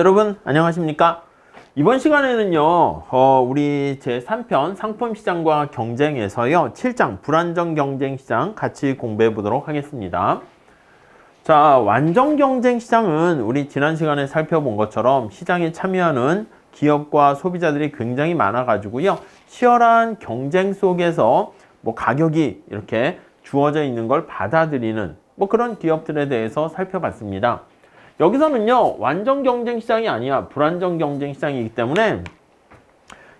여러분 안녕하십니까? 이번 시간에는요 우리 제3편 상품시장과 경쟁에서요 7장 불안정 경쟁시장 같이 공부해 보도록 하겠습니다. 자, 완전 경쟁시장은 우리 지난 시간에 살펴본 것처럼 시장에 참여하는 기업과 소비자들이 굉장히 많아 가지고요 치열한 경쟁 속에서 가격이 이렇게 주어져 있는 걸 받아들이는 그런 기업들에 대해서 살펴봤습니다. 여기서는요 완전 경쟁 시장이 아니야 불안정 경쟁 시장이기 때문에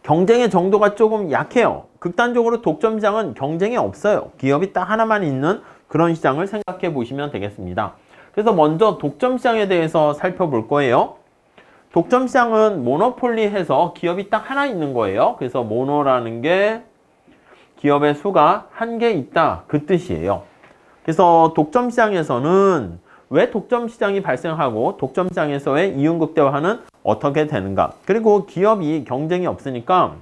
경쟁의 정도가 조금 약해요. 극단적으로 독점 시장은 경쟁이 없어요. 기업이 딱 하나만 있는 그런 시장을 생각해 보시면 되겠습니다. 그래서 먼저 독점 시장에 대해서 살펴볼 거예요. 독점 시장은 모노폴리해서 기업이 딱 하나 있는 거예요. 그래서 모노라는 게 기업의 수가 한 개 있다 그 뜻이에요. 그래서 독점 시장에서는 왜 독점 시장이 발생하고 독점 시장에서의 이윤 극대화는 어떻게 되는가? 그리고 기업이 경쟁이 없으니까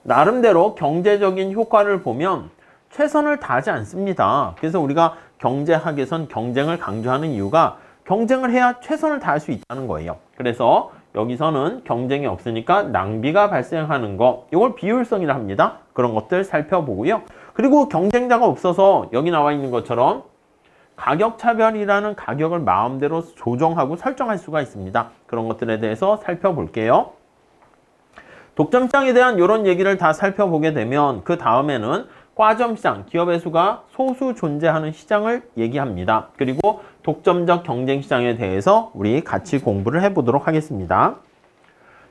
나름대로 경제적인 효과를 보면 최선을 다하지 않습니다. 그래서 우리가 경제학에선 경쟁을 강조하는 이유가 경쟁을 해야 최선을 다할 수 있다는 거예요. 그래서 여기서는 경쟁이 없으니까 낭비가 발생하는 거, 이걸 비효율성이라 합니다. 그런 것들 살펴보고요. 그리고 경쟁자가 없어서 여기 나와 있는 것처럼 가격 차별이라는 가격을 마음대로 조정하고 설정할 수가 있습니다. 그런 것들에 대해서 살펴볼게요. 독점 시장에 대한 이런 얘기를 다 살펴보게 되면 그 다음에는 과점 시장, 기업의 수가 소수 존재하는 시장을 얘기합니다. 그리고 독점적 경쟁 시장에 대해서 우리 같이 공부를 해보도록 하겠습니다.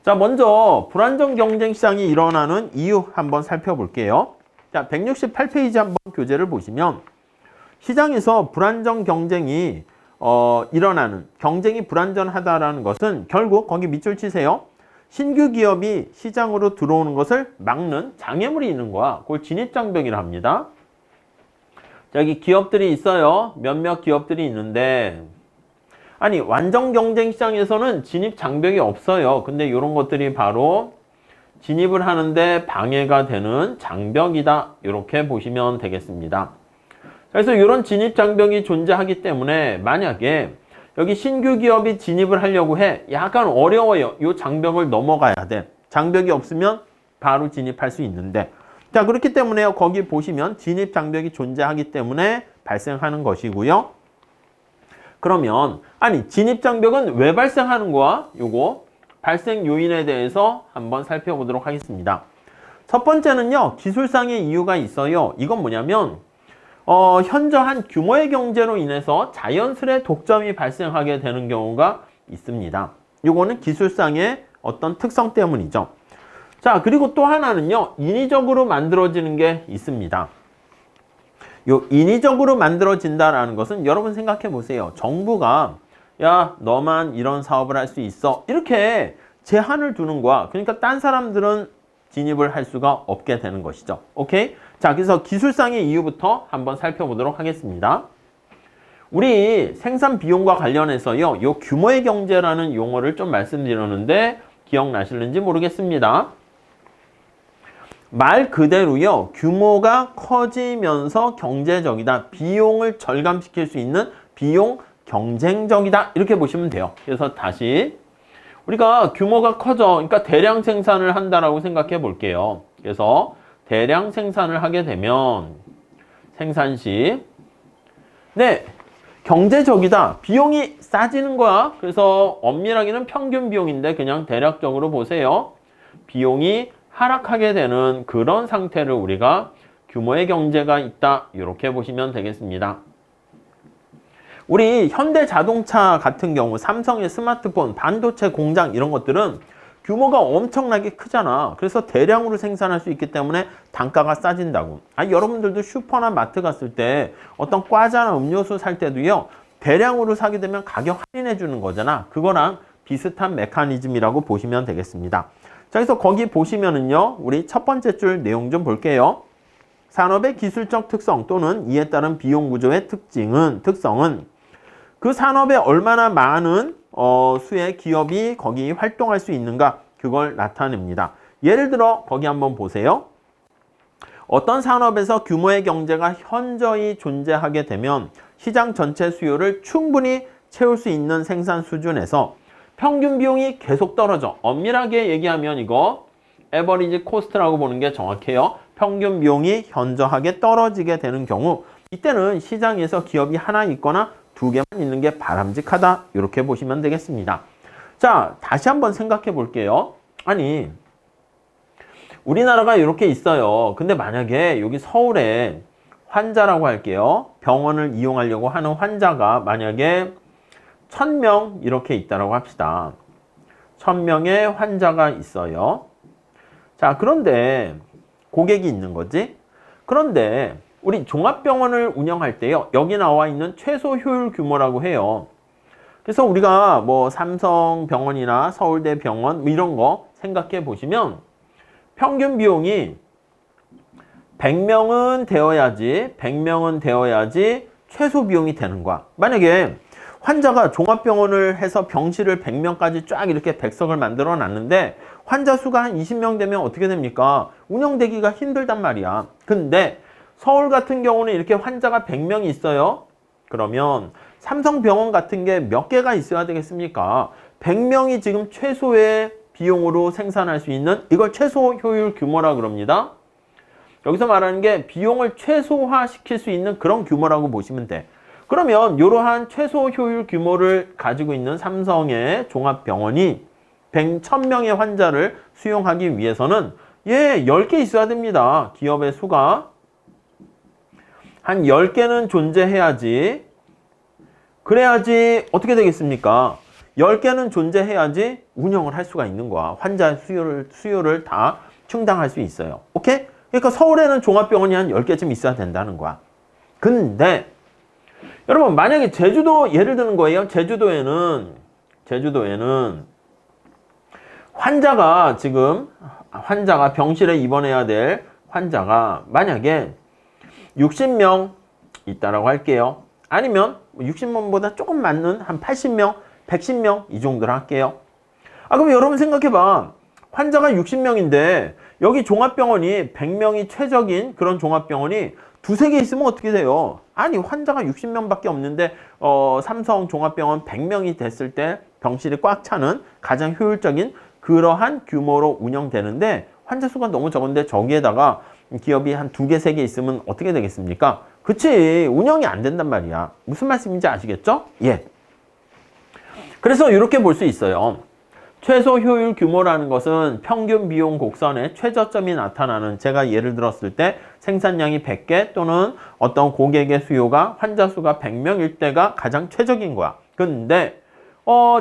자, 먼저 불안정 경쟁 시장이 일어나는 이유 한번 살펴볼게요. 자, 168페이지 한번 교재를 보시면 시장에서 불안정 경쟁이 일어나는, 경쟁이 불안전하다라는 것은 결국 거기 밑줄 치세요. 신규 기업이 시장으로 들어오는 것을 막는 장애물이 있는 거야. 그걸 진입장벽이라 합니다. 자, 여기 기업들이 있어요. 몇몇 기업들이 있는데 아니 완전 경쟁 시장에서는 진입장벽이 없어요. 근데 이런 것들이 바로 진입을 하는데 방해가 되는 장벽이다. 이렇게 보시면 되겠습니다. 그래서 이런 진입 장벽이 존재하기 때문에 만약에 여기 신규 기업이 진입을 하려고 해. 약간 어려워요. 이 장벽을 넘어가야 돼. 장벽이 없으면 바로 진입할 수 있는데. 자, 그렇기 때문에 거기 보시면 진입 장벽이 존재하기 때문에 발생하는 것이고요. 그러면 아니 진입 장벽은 왜 발생하는 거야? 요거 발생 요인에 대해서 한번 살펴보도록 하겠습니다. 첫 번째는요. 기술상의 이유가 있어요. 이건 뭐냐면 현저한 규모의 경제로 인해서 자연스레 독점이 발생하게 되는 경우가 있습니다. 이거는 기술상의 어떤 특성 때문이죠. 자, 그리고 또 하나는요. 인위적으로 만들어지는 게 있습니다. 요 인위적으로 만들어진다라는 것은 여러분 생각해 보세요. 정부가 야, 너만 이런 사업을 할 수 있어. 이렇게 제한을 두는 거야. 그러니까 딴 사람들은 진입을 할 수가 없게 되는 것이죠. 오케이? 자, 그래서 기술상의 이유부터 한번 살펴보도록 하겠습니다. 우리 생산 비용과 관련해서요, 요 규모의 경제라는 용어를 좀 말씀드렸는데 기억나실는지 모르겠습니다. 말 그대로요, 규모가 커지면서 경제적이다. 비용을 절감시킬 수 있는 비용 경쟁적이다. 이렇게 보시면 돼요. 그래서 다시 우리가 규모가 커져. 그러니까 대량 생산을 한다라고 생각해 볼게요. 그래서 대량 생산을 하게 되면 생산 시 네, 경제적이다. 비용이 싸지는 거야. 그래서 엄밀하게는 평균 비용인데 그냥 대략적으로 보세요. 비용이 하락하게 되는 그런 상태를 우리가 규모의 경제가 있다. 이렇게 보시면 되겠습니다. 우리 현대자동차 같은 경우 삼성의 스마트폰, 반도체 공장 이런 것들은 규모가 엄청나게 크잖아. 그래서 대량으로 생산할 수 있기 때문에 단가가 싸진다고. 여러분들도 슈퍼나 마트 갔을 때 어떤 과자나 음료수 살 때도요. 대량으로 사게 되면 가격 할인해 주는 거잖아. 그거랑 비슷한 메커니즘이라고 보시면 되겠습니다. 자, 그래서 거기 보시면은요. 우리 첫 번째 줄 내용 좀 볼게요. 산업의 기술적 특성 또는 이에 따른 비용 구조의 특성은 그 산업에 얼마나 많은 수의 기업이 거기 활동할 수 있는가 그걸 나타냅니다. 예를 들어 거기 한번 보세요. 어떤 산업에서 규모의 경제가 현저히 존재하게 되면 시장 전체 수요를 충분히 채울 수 있는 생산 수준에서 평균 비용이 계속 떨어져. 엄밀하게 얘기하면 이거 에버리지 코스트라고 보는 게 정확해요. 평균 비용이 현저하게 떨어지게 되는 경우, 이때는 시장에서 기업이 하나 있거나 두 개만 있는 게 바람직하다. 이렇게 보시면 되겠습니다. 자, 다시 한번 생각해 볼게요. 아니, 우리나라가 이렇게 있어요. 근데 만약에 여기 서울에 환자라고 할게요. 병원을 이용하려고 하는 환자가 만약에 1000명 이렇게 있다고 합시다. 1000명의 환자가 있어요. 자, 그런데 고객이 있는 거지. 그런데 우리 종합병원을 운영할 때요. 여기 나와 있는 최소 효율 규모라고 해요. 그래서 우리가 뭐 삼성병원이나 서울대병원 뭐 이런 거 생각해 보시면 평균 비용이 100명은 되어야지 최소 비용이 되는 거야. 만약에 환자가 종합병원을 해서 병실을 100명까지 쫙 이렇게 100석을 만들어 놨는데 환자 수가 한 20명 되면 어떻게 됩니까? 운영되기가 힘들단 말이야. 근데 서울 같은 경우는 이렇게 환자가 100명이 있어요. 그러면 삼성병원 같은 게 몇 개가 있어야 되겠습니까? 100명이 지금 최소의 비용으로 생산할 수 있는 이걸 최소 효율 규모라 그럽니다. 여기서 말하는 게 비용을 최소화 시킬 수 있는 그런 규모라고 보시면 돼. 그러면 이러한 최소 효율 규모를 가지고 있는 삼성의 종합병원이 1000명의 환자를 수용하기 위해서는 10개 있어야 됩니다. 기업의 수가 한 10개는 존재해야지. 그래야지 어떻게 되겠습니까? 10개는 존재해야지 운영을 할 수가 있는 거야. 환자 수요를 다 충당할 수 있어요. 오케이? 그러니까 서울에는 종합병원이 한 10개쯤 있어야 된다는 거야. 근데 여러분 만약에 제주도 예를 드는 거예요. 제주도에는 환자가 병실에 입원해야 될 환자가 만약에 60명 있다라고 할게요. 아니면 60명보다 조금 많은 한 80명, 110명 이 정도로 할게요. 그럼 여러분 생각해봐. 환자가 60명인데 여기 종합병원이 100명이 최적인 그런 종합병원이 두세 개 있으면 어떻게 돼요? 아니 환자가 60명밖에 없는데 삼성 종합병원 100명이 됐을 때 병실이 꽉 차는 가장 효율적인 그러한 규모로 운영되는데 환자 수가 너무 적은데 저기에다가 기업이 한 두 개, 세 개 있으면 어떻게 되겠습니까? 그치, 운영이 안 된단 말이야. 무슨 말씀인지 아시겠죠? 예. 그래서 이렇게 볼 수 있어요. 최소 효율 규모라는 것은 평균 비용 곡선의 최저점이 나타나는, 제가 예를 들었을 때 생산량이 100개 또는 어떤 고객의 수요가 환자 수가 100명일 때가 가장 최적인 거야. 근데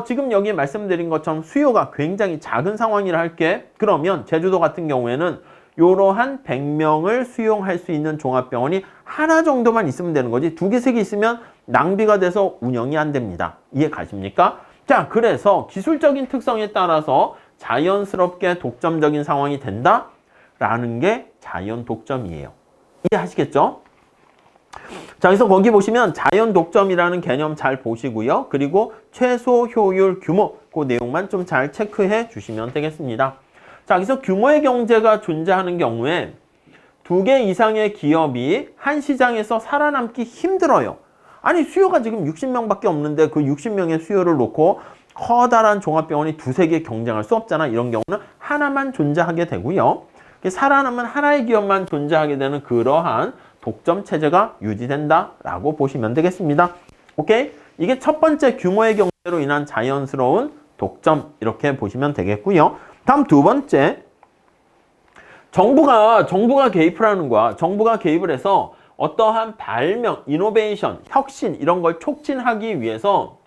지금 여기 말씀드린 것처럼 수요가 굉장히 작은 상황이라 할게. 그러면 제주도 같은 경우에는 이러한 100명을 수용할 수 있는 종합병원이 하나 정도만 있으면 되는 거지. 두 개, 세 개 있으면 낭비가 돼서 운영이 안 됩니다. 이해 가십니까? 자, 그래서 기술적인 특성에 따라서 자연스럽게 독점적인 상황이 된다라는 게 자연 독점이에요. 이해하시겠죠? 자, 그래서 거기 보시면 자연 독점이라는 개념 잘 보시고요. 그리고 최소 효율 규모, 그 내용만 좀 잘 체크해 주시면 되겠습니다. 자, 그래서 규모의 경제가 존재하는 경우에 두 개 이상의 기업이 한 시장에서 살아남기 힘들어요. 아니 수요가 지금 60명밖에 없는데 그 60명의 수요를 놓고 커다란 종합병원이 두세 개 경쟁할 수 없잖아. 이런 경우는 하나만 존재하게 되고요. 살아남은 하나의 기업만 존재하게 되는 그러한 독점 체제가 유지된다라고 보시면 되겠습니다. 오케이? 이게 첫 번째 규모의 경제로 인한 자연스러운 독점 이렇게 보시면 되겠고요. 다음 두 번째, 정부가 개입을 하는 거야. 정부가 개입을 해서 어떠한 발명, 이노베이션, 혁신 이런 걸 촉진하기 위해서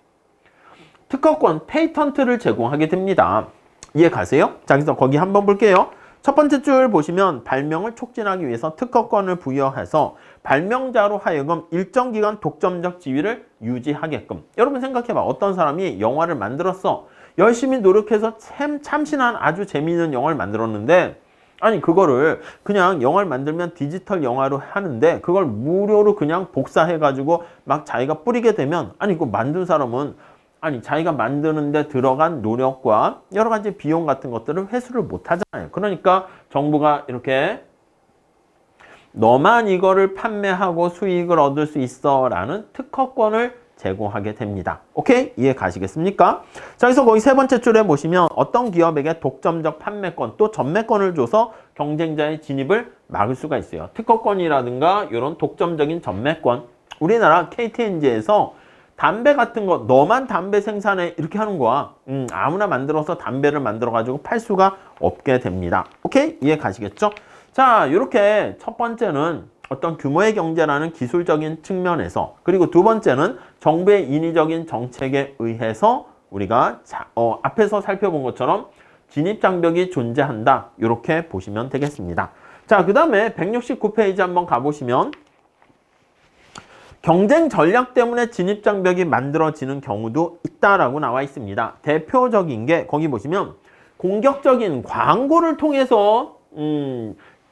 특허권, 페이턴트를 제공하게 됩니다. 이해 가세요? 자, 그래서 거기 한번 볼게요. 첫 번째 줄 보시면 발명을 촉진하기 위해서 특허권을 부여해서 발명자로 하여금 일정 기간 독점적 지위를 유지하게끔. 여러분 생각해봐. 어떤 사람이 영화를 만들었어. 열심히 노력해서 참신한 아주 재미있는 영화를 만들었는데 아니 그거를 그냥 영화를 만들면 디지털 영화로 하는데 그걸 무료로 그냥 복사해가지고 막 자기가 뿌리게 되면 아니 그거 만든 사람은 아니 자기가 만드는데 들어간 노력과 여러 가지 비용 같은 것들을 회수를 못 하잖아요. 그러니까 정부가 이렇게 너만 이거를 판매하고 수익을 얻을 수 있어 라는 특허권을 제공하게 됩니다. 오케이? 이해 가시겠습니까? 자, 그래서 거기 세 번째 줄에 보시면 어떤 기업에게 독점적 판매권 또 전매권을 줘서 경쟁자의 진입을 막을 수가 있어요. 특허권이라든가 이런 독점적인 전매권. 우리나라 KTNG에서 담배 같은 거 너만 담배 생산해 이렇게 하는 거야. 아무나 만들어서 담배를 만들어 가지고 팔 수가 없게 됩니다. 오케이? 이해 가시겠죠? 자, 이렇게 첫 번째는 어떤 규모의 경제라는 기술적인 측면에서, 그리고 두 번째는 정부의 인위적인 정책에 의해서 우리가 앞에서 살펴본 것처럼 진입장벽이 존재한다. 이렇게 보시면 되겠습니다. 자, 그 다음에 169페이지 한번 가보시면 경쟁 전략 때문에 진입장벽이 만들어지는 경우도 있다라고 나와 있습니다. 대표적인 게 거기 보시면 공격적인 광고를 통해서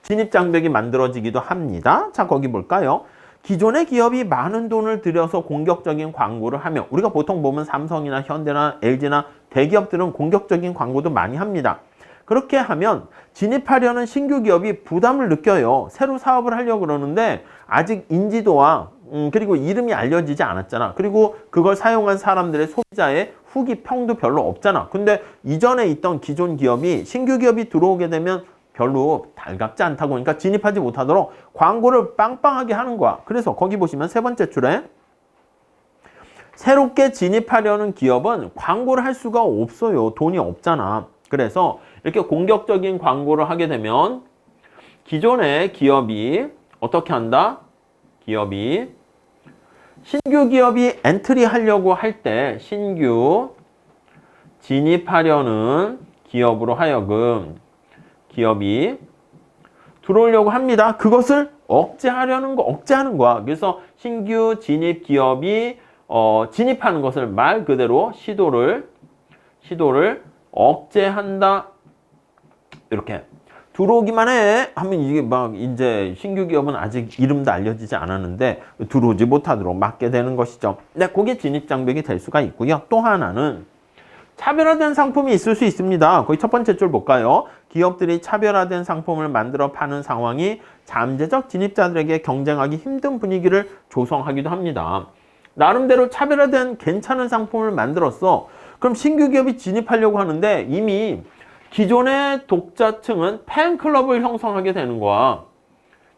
진입장벽이 만들어지기도 합니다. 자, 거기 볼까요? 기존의 기업이 많은 돈을 들여서 공격적인 광고를 하며, 우리가 보통 보면 삼성이나 현대나 LG나 대기업들은 공격적인 광고도 많이 합니다. 그렇게 하면 진입하려는 신규 기업이 부담을 느껴요. 새로 사업을 하려고 그러는데 아직 인지도와 그리고 이름이 알려지지 않았잖아. 그리고 그걸 사용한 사람들의 소비자의 후기 평도 별로 없잖아. 근데 이전에 있던 기존 기업이 신규 기업이 들어오게 되면 별로 달갑지 않다고, 그러니까 진입하지 못하도록 광고를 빵빵하게 하는 거야. 그래서 거기 보시면 세 번째 줄에 새롭게 진입하려는 기업은 광고를 할 수가 없어요. 돈이 없잖아. 그래서 이렇게 공격적인 광고를 하게 되면 기존의 기업이 어떻게 한다? 기업이 신규 기업이 엔트리 하려고 할 때 신규 진입하려는 기업으로 하여금 기업이 들어오려고 합니다. 그것을 억제하는 거야. 그래서 신규 진입 기업이 진입하는 것을 말 그대로 시도를 억제한다. 이렇게 들어오기만 해 하면 이게 막 이제 신규 기업은 아직 이름도 알려지지 않았는데 들어오지 못하도록 막게 되는 것이죠. 네, 그게 진입 장벽이 될 수가 있고요. 또 하나는 차별화된 상품이 있을 수 있습니다. 거기 첫 번째 줄 볼까요? 기업들이 차별화된 상품을 만들어 파는 상황이 잠재적 진입자들에게 경쟁하기 힘든 분위기를 조성하기도 합니다. 나름대로 차별화된 괜찮은 상품을 만들었어. 그럼 신규 기업이 진입하려고 하는데 이미 기존의 독자층은 팬클럽을 형성하게 되는 거야.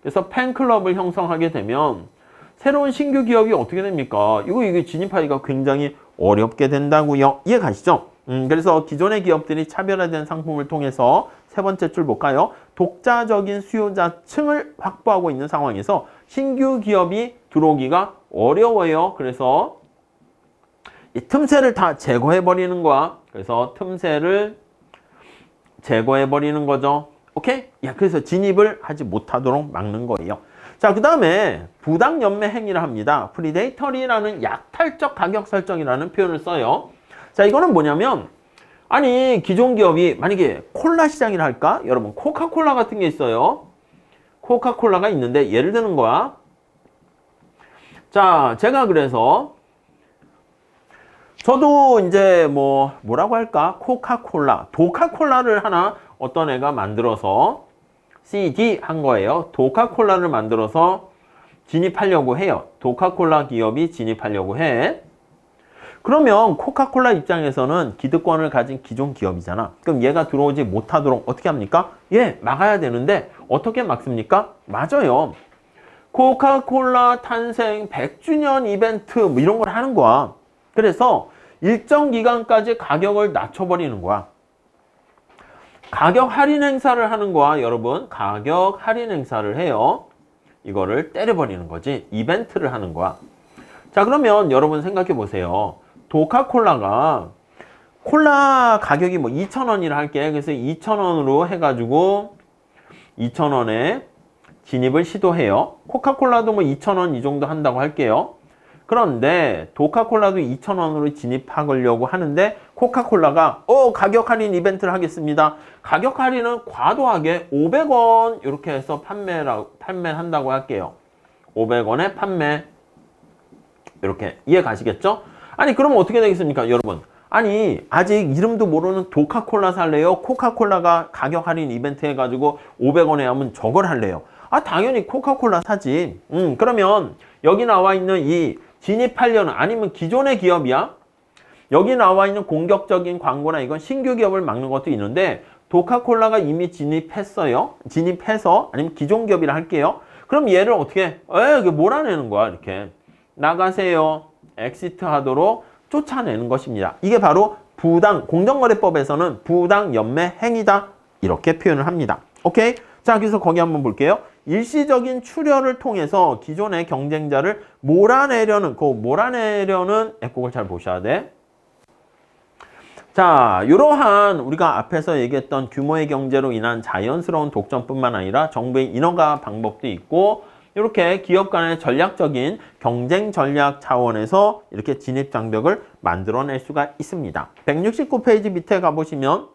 그래서 팬클럽을 형성하게 되면 새로운 신규 기업이 어떻게 됩니까? 이게 진입하기가 굉장히 어렵게 된다고요. 이해 가시죠? 그래서 기존의 기업들이 차별화된 상품을 통해서 세 번째 줄 볼까요? 독자적인 수요자층을 확보하고 있는 상황에서 신규 기업이 들어오기가 어려워요. 그래서 이 틈새를 다 제거해버리는 거야. 그래서 틈새를 제거해버리는 거죠. 오케이? 야, 그래서 진입을 하지 못하도록 막는 거예요. 자, 그 다음에 부당 연매 행위를 합니다. 프리데이터리라는 약탈적 가격 설정이라는 표현을 써요. 자, 이거는 뭐냐면, 아니, 기존 기업이 만약에 콜라 시장이라 할까? 여러분, 코카콜라 같은 게 있어요. 코카콜라가 있는데, 예를 드는 거야. 자, 제가 그래서, 저도 이제 뭐라고 할까? 코카콜라, 도카콜라를 하나 어떤 애가 만들어서 CD 한 거예요. 도카콜라를 만들어서 진입하려고 해요. 도카콜라 기업이 진입하려고 해. 그러면 코카콜라 입장에서는 기득권을 가진 기존 기업이잖아. 그럼 얘가 들어오지 못하도록 어떻게 합니까? 막아야 되는데 어떻게 막습니까? 맞아요. 코카콜라 탄생 100주년 이벤트 이런 걸 하는 거야. 그래서 일정 기간까지 가격을 낮춰버리는 거야. 가격 할인 행사를 하는 거야, 여러분. 가격 할인 행사를 해요. 이거를 때려버리는 거지. 이벤트를 하는 거야. 자, 그러면 여러분 생각해 보세요. 도카콜라가 콜라 가격이 2,000원이라 할게. 그래서 2,000원으로 해가지고 2,000원에 진입을 시도해요. 코카콜라도 2,000원 이 정도 한다고 할게요. 그런데 도카콜라도 2,000원으로 진입하려고 하는데 코카콜라가 가격 할인 이벤트를 하겠습니다. 가격 할인은 과도하게 500원 이렇게 해서 판매를 한다고 할게요. 500원에 판매. 이렇게 이해 가시겠죠? 아니, 그러면 어떻게 되겠습니까, 여러분? 아니, 아직 이름도 모르는 도카콜라 살래요? 코카콜라가 가격 할인 이벤트 해가지고 500원에 하면 저걸 할래요? 당연히 코카콜라 사지. 그러면 여기 나와 있는 이 진입하려는 아니면 기존의 기업이야. 여기 나와 있는 공격적인 광고나 이건 신규 기업을 막는 것도 있는데 도카콜라가 이미 진입했어요. 진입해서 아니면 기존 기업이라 할게요. 그럼 얘를 어떻게 이게 몰아내는 거야. 이렇게 나가세요. 엑시트 하도록 쫓아내는 것입니다. 이게 바로 부당 공정거래법에서는 부당 연매 행위다. 이렇게 표현을 합니다. 오케이? 자, 그래서 거기 한번 볼게요. 일시적인 출혈을 통해서 기존의 경쟁자를 몰아내려는 애국을 잘 보셔야 돼. 자, 이러한 우리가 앞에서 얘기했던 규모의 경제로 인한 자연스러운 독점뿐만 아니라 정부의 인허가 방법도 있고 이렇게 기업 간의 전략적인 경쟁 전략 차원에서 이렇게 진입 장벽을 만들어낼 수가 있습니다. 169페이지 밑에 가보시면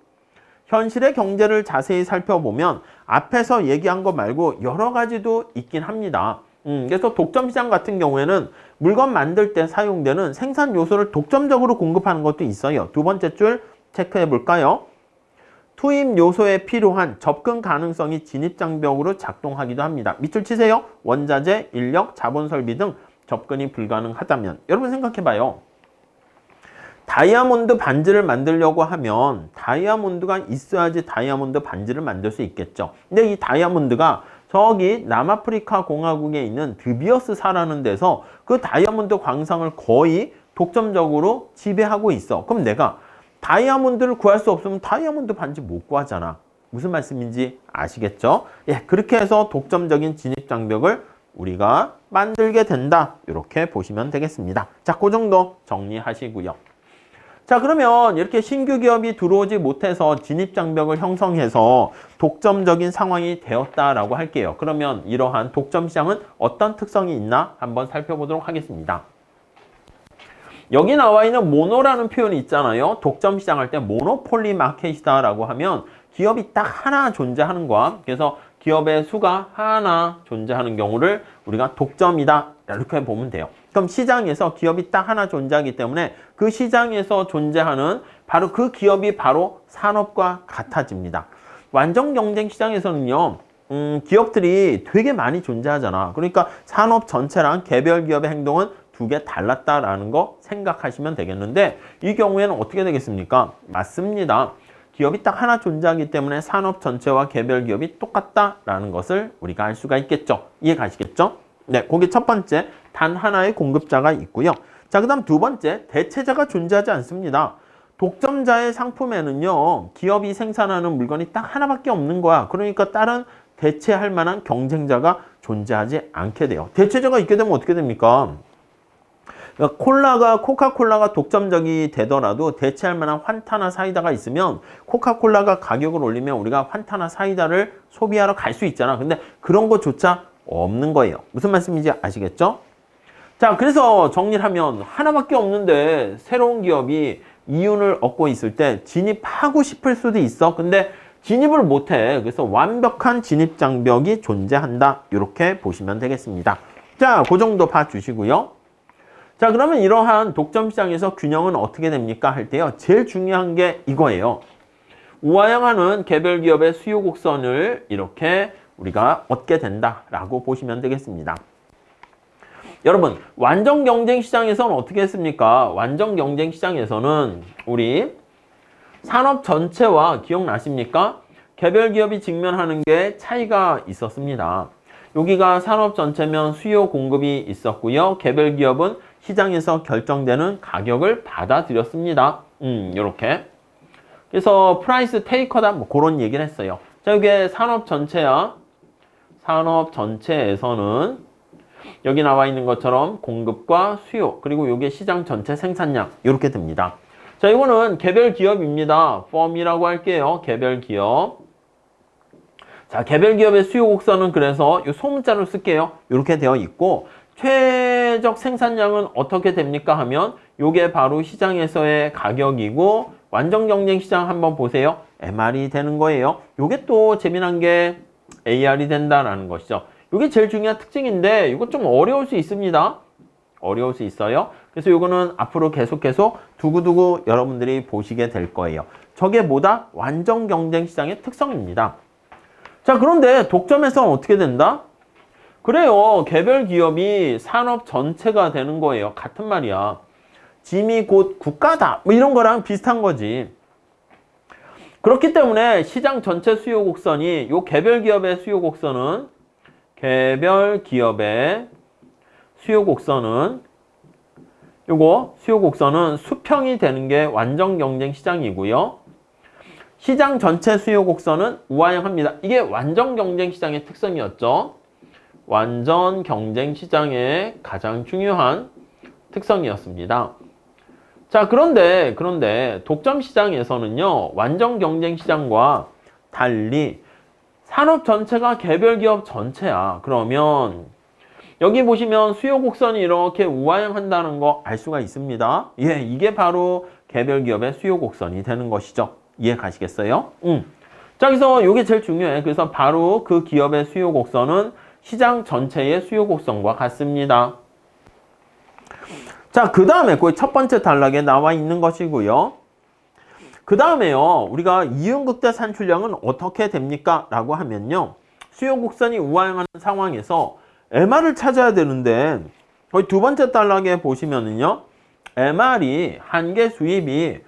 현실의 경제를 자세히 살펴보면 앞에서 얘기한 거 말고 여러 가지도 있긴 합니다. 그래서 독점시장 같은 경우에는 물건 만들 때 사용되는 생산 요소를 독점적으로 공급하는 것도 있어요. 두 번째 줄 체크해 볼까요? 투입 요소에 필요한 접근 가능성이 진입장벽으로 작동하기도 합니다. 밑줄 치세요. 원자재, 인력, 자본 설비 등 접근이 불가능하다면. 여러분 생각해 봐요. 다이아몬드 반지를 만들려고 하면 다이아몬드가 있어야지 다이아몬드 반지를 만들 수 있겠죠. 근데 이 다이아몬드가 저기 남아프리카 공화국에 있는 드비어스사라는 데서 그 다이아몬드 광상을 거의 독점적으로 지배하고 있어. 그럼 내가 다이아몬드를 구할 수 없으면 다이아몬드 반지 못 구하잖아. 무슨 말씀인지 아시겠죠? 예, 그렇게 해서 독점적인 진입 장벽을 우리가 만들게 된다. 이렇게 보시면 되겠습니다. 자, 그 정도 정리하시고요. 자, 그러면 이렇게 신규 기업이 들어오지 못해서 진입장벽을 형성해서 독점적인 상황이 되었다라고 할게요. 그러면 이러한 독점 시장은 어떤 특성이 있나 한번 살펴보도록 하겠습니다. 여기 나와 있는 모노라는 표현이 있잖아요. 독점 시장 할 때 모노폴리 마켓이다라고 하면 기업이 딱 하나 존재하는 거야. 그래서 기업의 수가 하나 존재하는 경우를 우리가 독점이다 이렇게 보면 돼요. 그럼 시장에서 기업이 딱 하나 존재하기 때문에 그 시장에서 존재하는 바로 그 기업이 바로 산업과 같아집니다. 완전 경쟁 시장에서는요. 기업들이 되게 많이 존재하잖아. 그러니까 산업 전체랑 개별 기업의 행동은 두 개 달랐다라는 거 생각하시면 되겠는데 이 경우에는 어떻게 되겠습니까? 맞습니다. 기업이 딱 하나 존재하기 때문에 산업 전체와 개별 기업이 똑같다라는 것을 우리가 알 수가 있겠죠. 이해 가시겠죠? 네, 거기 첫 번째 단 하나의 공급자가 있고요. 자, 그 다음 두 번째 대체자가 존재하지 않습니다. 독점자의 상품에는요. 기업이 생산하는 물건이 딱 하나밖에 없는 거야. 그러니까 다른 대체할 만한 경쟁자가 존재하지 않게 돼요. 대체자가 있게 되면 어떻게 됩니까? 그러니까 코카콜라가 독점적이 되더라도 대체할 만한 환타나 사이다가 있으면 코카콜라가 가격을 올리면 우리가 환타나 사이다를 소비하러 갈 수 있잖아. 근데 그런 것조차 없는 거예요. 무슨 말씀인지 아시겠죠? 자, 그래서 정리를 하면 하나밖에 없는데 새로운 기업이 이윤을 얻고 있을 때 진입하고 싶을 수도 있어. 근데 진입을 못해. 그래서 완벽한 진입 장벽이 존재한다. 이렇게 보시면 되겠습니다. 자, 그 정도 봐주시고요. 자, 그러면 이러한 독점 시장에서 균형은 어떻게 됩니까? 할 때요. 제일 중요한 게 이거예요. 우하향하는 개별 기업의 수요 곡선을 이렇게 우리가 얻게 된다라고 보시면 되겠습니다. 여러분, 완전 경쟁 시장에서는 어떻게 했습니까? 완전 경쟁 시장에서는 우리 산업 전체와 기억나십니까? 개별 기업이 직면하는 게 차이가 있었습니다. 여기가 산업 전체면 수요 공급이 있었고요. 개별 기업은 시장에서 결정되는 가격을 받아들였습니다. 이렇게. 그래서 프라이스 테이커다 뭐 그런 얘기를 했어요. 자, 이게 산업 전체야. 산업 전체에서는 여기 나와 있는 것처럼 공급과 수요 그리고 이게 시장 전체 생산량 이렇게 됩니다. 자, 이거는 개별 기업입니다. 펌이라고 할게요. 개별 기업. 자, 개별 기업의 수요 곡선은 그래서 이 소문자로 쓸게요. 이렇게 되어 있고 최적 생산량은 어떻게 됩니까 하면 이게 바로 시장에서의 가격이고 완전 경쟁 시장 한번 보세요. MR이 되는 거예요. 이게 또 재미난 게 AR이 된다라는 것이죠. 이게 제일 중요한 특징인데 이거 좀 어려울 수 있습니다. 어려울 수 있어요. 그래서 이거는 앞으로 계속 두고두고 여러분들이 보시게 될 거예요. 저게 뭐다? 완전 경쟁 시장의 특성입니다. 자, 그런데 독점에서는 어떻게 된다? 그래요. 개별 기업이 산업 전체가 되는 거예요. 같은 말이야. 짐이 곧 국가다. 뭐 이런 거랑 비슷한 거지. 그렇기 때문에 시장 전체 수요 곡선이 요 개별 기업의 수요 곡선은 요거 수요 곡선은 수평이 되는 게 완전 경쟁 시장이고요. 시장 전체 수요 곡선은 우하향합니다. 이게 완전 경쟁 시장의 특성이었죠. 완전 경쟁 시장의 가장 중요한 특성이었습니다. 자, 그런데 독점 시장에서는요, 완전 경쟁 시장과 달리 산업 전체가 개별 기업 전체야. 그러면 여기 보시면 수요 곡선이 이렇게 우하향한다는 거 알 수가 있습니다. 예, 이게 바로 개별 기업의 수요 곡선이 되는 것이죠. 이해 가시겠어요? 자, 그래서 이게 제일 중요해. 그래서 바로 그 기업의 수요 곡선은 시장 전체의 수요 곡선과 같습니다. 자, 그 다음에 그 첫 번째 단락에 나와 있는 것이고요. 그 다음에요, 우리가 이윤극대 산출량은 어떻게 됩니까? 라고 하면요, 수요 곡선이 우하향하는 상황에서 MR을 찾아야 되는데, 거의 두 번째 단락에 보시면은요, MR이 한계 수입이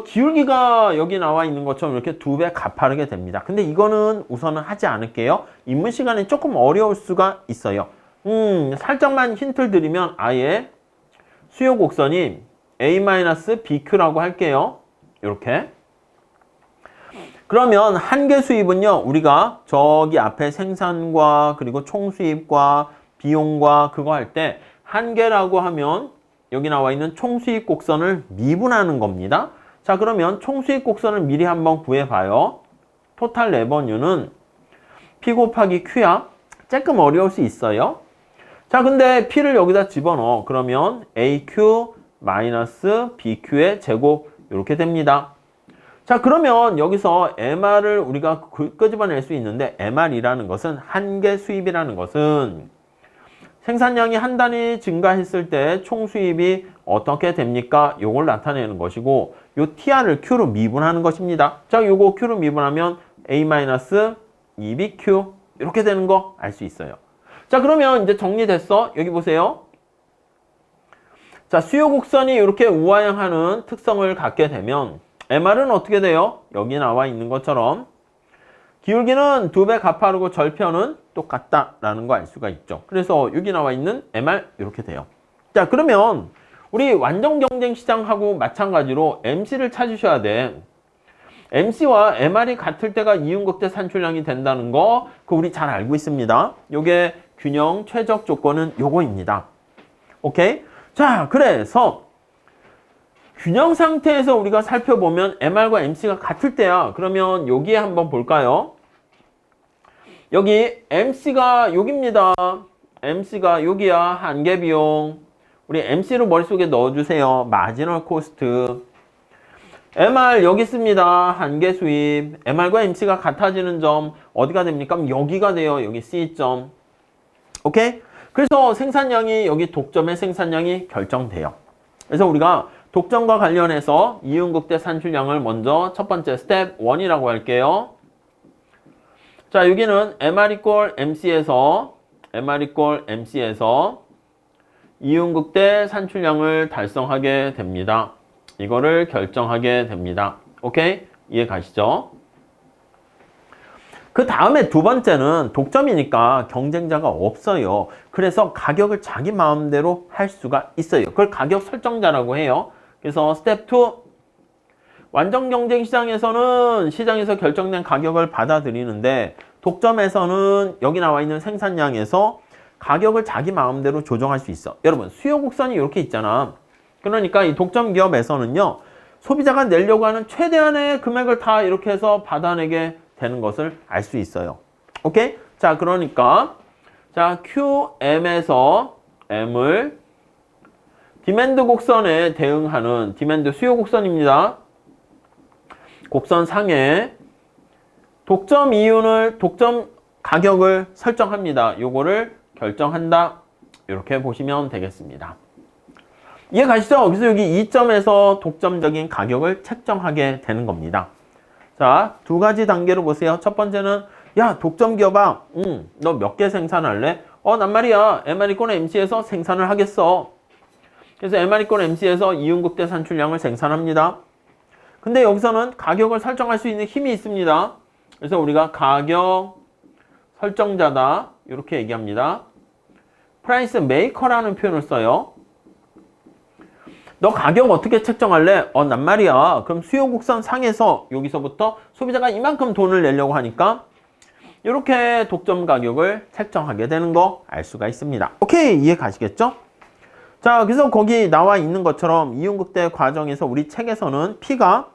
기울기가 여기 나와 있는 것처럼 이렇게 2배 가파르게 됩니다. 근데 이거는 우선은 하지 않을게요. 입문 시간에 조금 어려울 수가 있어요. 살짝만 힌트를 드리면 아예 수요 곡선이 A-BQ라고 할게요. 이렇게. 그러면 한계 수입은요, 우리가 저기 앞에 생산과 그리고 총 수입과 비용과 그거 할 때 한계라고 하면 여기 나와 있는 총 수입 곡선을 미분하는 겁니다. 자, 그러면 총 수입 곡선을 미리 한번 구해봐요. 토탈 레버뉴는 P 곱하기 Q야. 조금 어려울 수 있어요. 자, 근데 P를 여기다 집어넣어. 그러면 AQ 마이너스 BQ의 제곱 이렇게 됩니다. 자, 그러면 여기서 MR을 우리가 끄집어낼 수 있는데 MR이라는 것은 한계 수입이라는 것은 생산량이 한 단위 증가했을 때 총 수입이 어떻게 됩니까? 요걸 나타내는 것이고 요 TR을 Q로 미분하는 것입니다. 자, 요거 Q로 미분하면 A-2BQ 이렇게 되는 거 알 수 있어요. 자, 그러면 이제 정리됐어. 여기 보세요. 자, 수요 곡선이 이렇게 우하향하는 특성을 갖게 되면 MR은 어떻게 돼요? 여기 나와 있는 것처럼 기울기는 2배 가파르고 절편은 똑같다라는 거 알 수가 있죠. 그래서 여기 나와 있는 MR 이렇게 돼요. 자, 그러면 우리 완전 경쟁 시장하고 마찬가지로 MC를 찾으셔야 돼. MC와 MR이 같을 때가 이윤극대 산출량이 된다는 거 그거 우리 잘 알고 있습니다. 요게 균형 최적 조건은 요거입니다. 오케이? 자, 그래서 균형 상태에서 우리가 살펴보면 MR과 MC가 같을 때야. 그러면 여기에 한번 볼까요? 여기 MC가 여기입니다. MC가 여기야. 한계 비용. 우리 MC를 머릿속에 넣어주세요. 마지널 코스트. MR 여기 있습니다. 한계 수입. MR과 MC가 같아지는 점 어디가 됩니까? 그럼 여기가 돼요. 여기 C점. 오케이? 그래서 생산량이 여기 독점의 생산량이 결정돼요. 그래서 우리가 독점과 관련해서 이윤극대 산출량을 먼저 첫 번째 스텝 1이라고 할게요. 자, 여기는 MR equal MC에서 이윤극대 산출량을 달성하게 됩니다. 이거를 결정하게 됩니다. 오케이? 이해 가시죠? 그 다음에 두 번째는 독점이니까 경쟁자가 없어요. 그래서 가격을 자기 마음대로 할 수가 있어요. 그걸 가격 설정자라고 해요. 그래서 스텝 2, 완전 경쟁 시장에서는 시장에서 결정된 가격을 받아들이는데 독점에서는 여기 나와 있는 생산량에서 가격을 자기 마음대로 조정할 수 있어. 여러분, 수요 곡선이 이렇게 있잖아. 그러니까 이 독점 기업에서는요, 소비자가 내려고 하는 최대한의 금액을 다 이렇게 해서 받아내게 되는 것을 알 수 있어요. 오케이? 자, 그러니까 자, QM에서 M을 디맨드 곡선에 대응하는 디맨드 수요 곡선입니다. 곡선 상에 독점 이윤을 독점 가격을 설정합니다. 요거를 결정한다. 이렇게 보시면 되겠습니다. 이해 가시죠? 그래서 여기 2점에서 독점적인 가격을 책정하게 되는 겁니다. 자, 두 가지 단계로 보세요. 첫 번째는 야, 독점 기업아, 너 몇 개 생산할래? 난 말이야, MR이권 MC에서 생산을 하겠어. 그래서 MR이권 MC에서 이윤극대 산출량을 생산합니다. 근데 여기서는 가격을 설정할 수 있는 힘이 있습니다. 그래서 우리가 가격 설정자다 이렇게 얘기합니다. 프라이스 메이커라는 표현을 써요. 너 가격 어떻게 책정할래? 난 말이야. 그럼 수요 곡선 상에서 여기서부터 소비자가 이만큼 돈을 내려고 하니까 이렇게 독점 가격을 책정하게 되는 거 알 수가 있습니다. 오케이, 이해 가시겠죠? 자, 그래서 거기 나와 있는 것처럼 이윤극대 과정에서 우리 책에서는 P가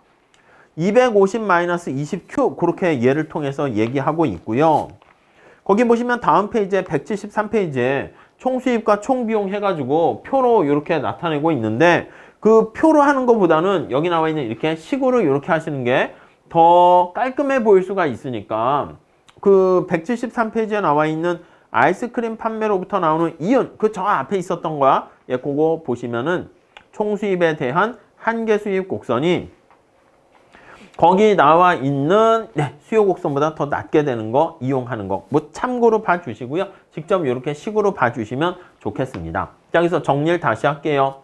250-20Q 그렇게 예를 통해서 얘기하고 있고요. 거기 보시면 다음 페이지에 173페이지에 총수입과 총비용 해가지고 표로 이렇게 나타내고 있는데 그 표로 하는 것보다는 여기 나와 있는 이렇게 식으로 이렇게 하시는 게 더 깔끔해 보일 수가 있으니까 그 173페이지에 나와 있는 아이스크림 판매로부터 나오는 이윤 그 저 앞에 있었던 거야. 예, 그거 보시면은 총수입에 대한 한계 수입 곡선이 거기 나와 있는 수요 곡선보다 더 낮게 되는 거 이용하는 거 뭐 참고로 봐주시고요. 직접 이렇게 식으로 봐주시면 좋겠습니다. 자, 여기서 정리를 다시 할게요.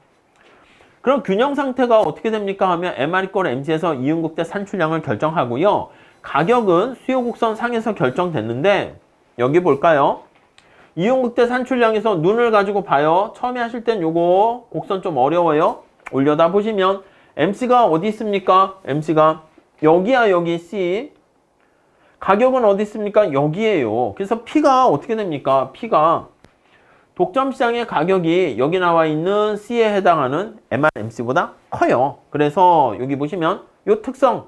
그럼 균형 상태가 어떻게 됩니까 하면 MR이권 MC에서 이윤극대 산출량을 결정하고요. 가격은 수요 곡선 상에서 결정됐는데 여기 볼까요? 이윤극대 산출량에서 눈을 가지고 봐요. 처음에 하실 땐 요거 곡선 좀 어려워요. 올려다 보시면 MC가 어디 있습니까? MC가 여기야, 여기 C. 가격은 어디 있습니까? 여기에요. 그래서 P가 어떻게 됩니까? P가 독점 시장의 가격이 여기 나와 있는 C에 해당하는 MRMC보다 커요. 그래서 여기 보시면 요 특성.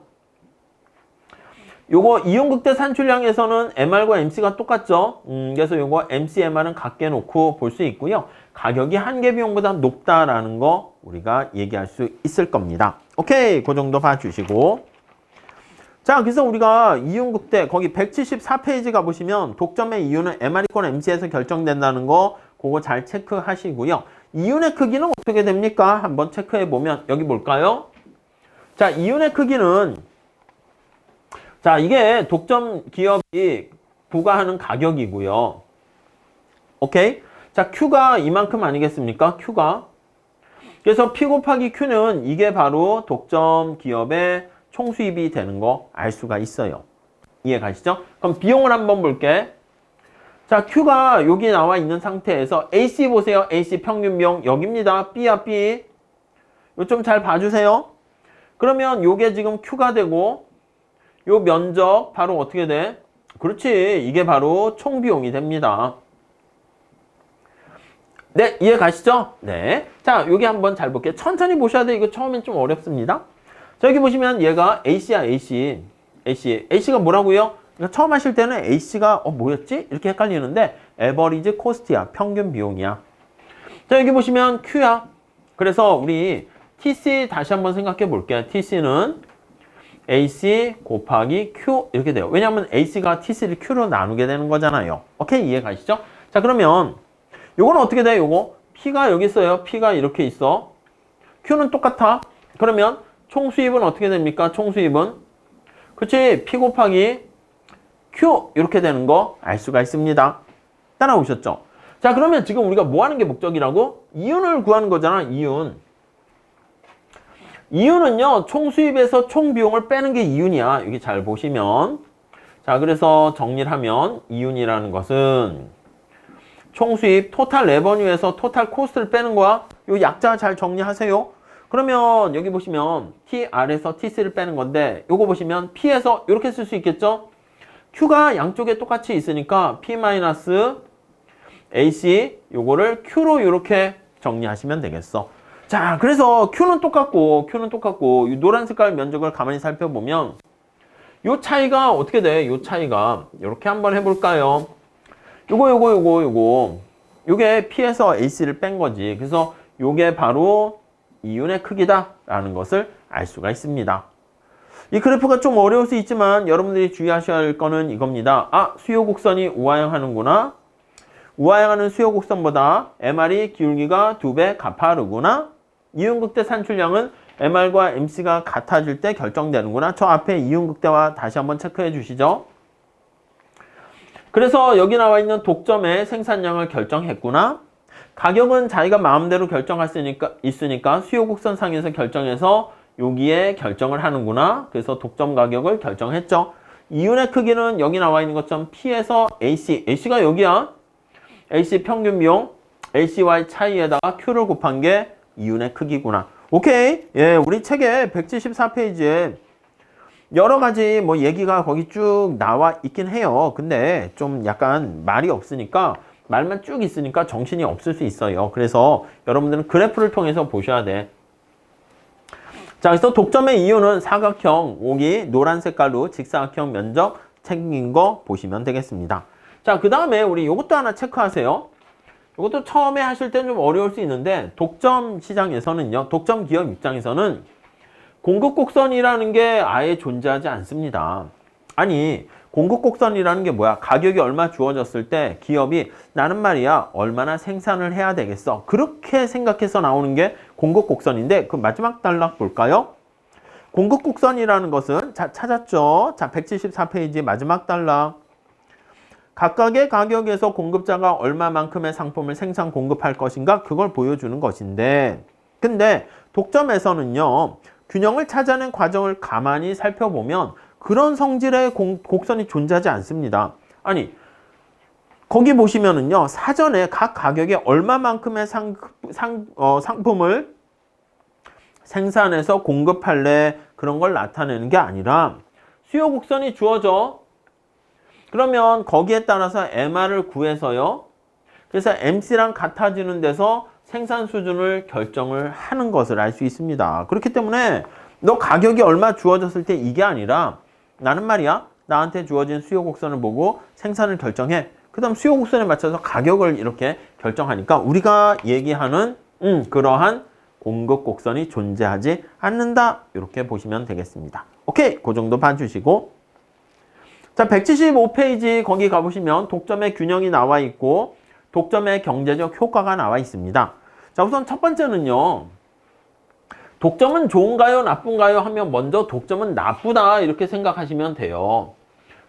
요거 이윤극대 산출량에서는 MR과 MC가 똑같죠. 그래서 요거 MC, MR은 같게 놓고 볼 수 있고요. 가격이 한계 비용보다 높다라는 거 우리가 얘기할 수 있을 겁니다. 오케이, 그 정도 봐주시고. 자, 그래서 우리가 이윤극대 거기 174페이지 가보시면 독점의 이윤은 MR이권 MC에서 결정된다는 거 그거 잘 체크하시고요. 이윤의 크기는 어떻게 됩니까? 한번 체크해보면 여기 볼까요? 자, 이윤의 크기는 자, 이게 독점 기업이 부과하는 가격이고요. 오케이? 자, Q가 이만큼 아니겠습니까? Q가. 그래서 P 곱하기 Q는 이게 바로 독점 기업의 총수입이 되는 거 알 수가 있어요. 이해 가시죠? 그럼 비용을 한번 볼게. 자, Q가 여기 나와 있는 상태에서 AC 보세요. AC 평균 비용 여기입니다. B야, B. 이거 좀 잘 봐주세요. 그러면 요게 지금 Q가 되고 요 면적 바로 어떻게 돼? 그렇지. 이게 바로 총 비용이 됩니다. 네, 이해 가시죠? 네. 자, 여기 한번 잘 볼게요. 천천히 보셔야 돼. 이거 처음엔 좀 어렵습니다. 자, 여기 보시면 얘가 AC야, AC. AC가 뭐라고요? 그러니까 처음 하실 때는 AC가 뭐였지? 이렇게 헷갈리는데 에버리지 코스트야. 평균 비용이야. 자, 여기 보시면 Q야. 그래서 우리 TC 다시 한번 생각해 볼게요. TC는 AC 곱하기 Q 이렇게 돼요. 왜냐하면 AC가 TC를 Q로 나누게 되는 거잖아요. 오케이, 이해 가시죠? 자, 그러면 요거는 어떻게 돼? 요거 P가 여기 있어요. P가 이렇게 있어. Q는 똑같아. 그러면 총수입은 어떻게 됩니까? 총수입은 그치? P 곱하기 Q 이렇게 되는 거 알 수가 있습니다. 따라오셨죠? 자, 그러면 지금 우리가 뭐 하는 게 목적이라고? 이윤을 구하는 거잖아. 이윤. 이윤은요, 총수입에서 총비용을 빼는 게 이윤이야. 여기 잘 보시면. 자, 그래서 정리를 하면 이윤이라는 것은 총수입 토탈 레버뉴에서 토탈 코스트를 빼는 거야. 요 약자 잘 정리하세요. 그러면 여기 보시면 TR에서 TC를 빼는 건데 요거 보시면 P에서 이렇게 쓸 수 있겠죠? Q가 양쪽에 똑같이 있으니까 P-AC 요거를 Q로 이렇게 정리하시면 되겠어. 자, 그래서 Q는 똑같고 이 노란 색깔 면적을 가만히 살펴보면 요 차이가 어떻게 돼? 요 차이가 이렇게 한번 해볼까요? 요게 P에서 AC를 뺀 거지. 그래서 요게 바로 이윤의 크기다라는 것을 알 수가 있습니다. 이 그래프가 좀 어려울 수 있지만 여러분들이 주의하셔야 할 거는 이겁니다. 아, 수요 곡선이 우하향하는구나. 우하향하는 수요 곡선보다 MR이 기울기가 2배 가파르구나. 이윤극대 산출량은 MR과 MC가 같아질 때 결정되는구나. 저 앞에 이윤극대와 다시 한번 체크해 주시죠. 그래서 여기 나와 있는 독점의 생산량을 결정했구나. 가격은 자기가 마음대로 결정할 수 있으니까 수요 곡선 상에서 결정해서 여기에 결정을 하는구나. 그래서 독점 가격을 결정했죠. 이윤의 크기는 여기 나와 있는 것처럼 P에서 AC. AC가 여기야. AC 평균 비용, AC와의 차이에다가 Q를 곱한 게 이윤의 크기구나. 오케이. 예, 우리 책에 174페이지에 여러 가지 뭐 얘기가 거기 쭉 나와 있긴 해요. 근데 좀 약간 말이 없으니까, 말만 쭉 있으니까 정신이 없을 수 있어요. 그래서 여러분들은 그래프를 통해서 보셔야 돼. 자, 그래서 독점의 이유는 사각형, 여기 노란 색깔로 직사각형 면적 챙긴 거 보시면 되겠습니다. 자, 그 다음에 우리 이것도 하나 체크하세요. 이것도 처음에 하실 때는 좀 어려울 수 있는데, 독점 시장에서는요, 독점 기업 입장에서는 공급 곡선이라는 게 아예 존재하지 않습니다. 아니, 공급 곡선이라는 게 뭐야? 가격이 얼마 주어졌을 때 기업이 나는 말이야 얼마나 생산을 해야 되겠어. 그렇게 생각해서 나오는 게 공급 곡선인데, 그 마지막 단락 볼까요? 공급 곡선이라는 것은, 자, 찾았죠? 자, 174페이지 마지막 단락. 각각의 가격에서 공급자가 얼마만큼의 상품을 생산 공급할 것인가, 그걸 보여주는 것인데, 근데 독점에서는요, 균형을 찾아낸 과정을 가만히 살펴보면 그런 성질의 곡선이 존재하지 않습니다. 아니, 거기 보시면은요, 사전에 각 가격에 얼마만큼의 상품을 생산해서 공급할래, 그런 걸 나타내는 게 아니라 수요 곡선이 주어져. 그러면 거기에 따라서 MR을 구해서요, 그래서 MC랑 같아지는 데서 생산 수준을 결정을 하는 것을 알 수 있습니다. 그렇기 때문에 너 가격이 얼마 주어졌을 때 이게 아니라, 나는 말이야 나한테 주어진 수요 곡선을 보고 생산을 결정해. 그 다음 수요 곡선에 맞춰서 가격을 이렇게 결정하니까 우리가 얘기하는 그러한 공급 곡선이 존재하지 않는다. 이렇게 보시면 되겠습니다. 오케이, 그 정도 봐주시고, 자, 175페이지 거기 가보시면 독점의 균형이 나와 있고 독점의 경제적 효과가 나와 있습니다. 자, 우선 첫 번째는요, 독점은 좋은가요, 나쁜가요 하면 먼저 독점은 나쁘다 이렇게 생각하시면 돼요.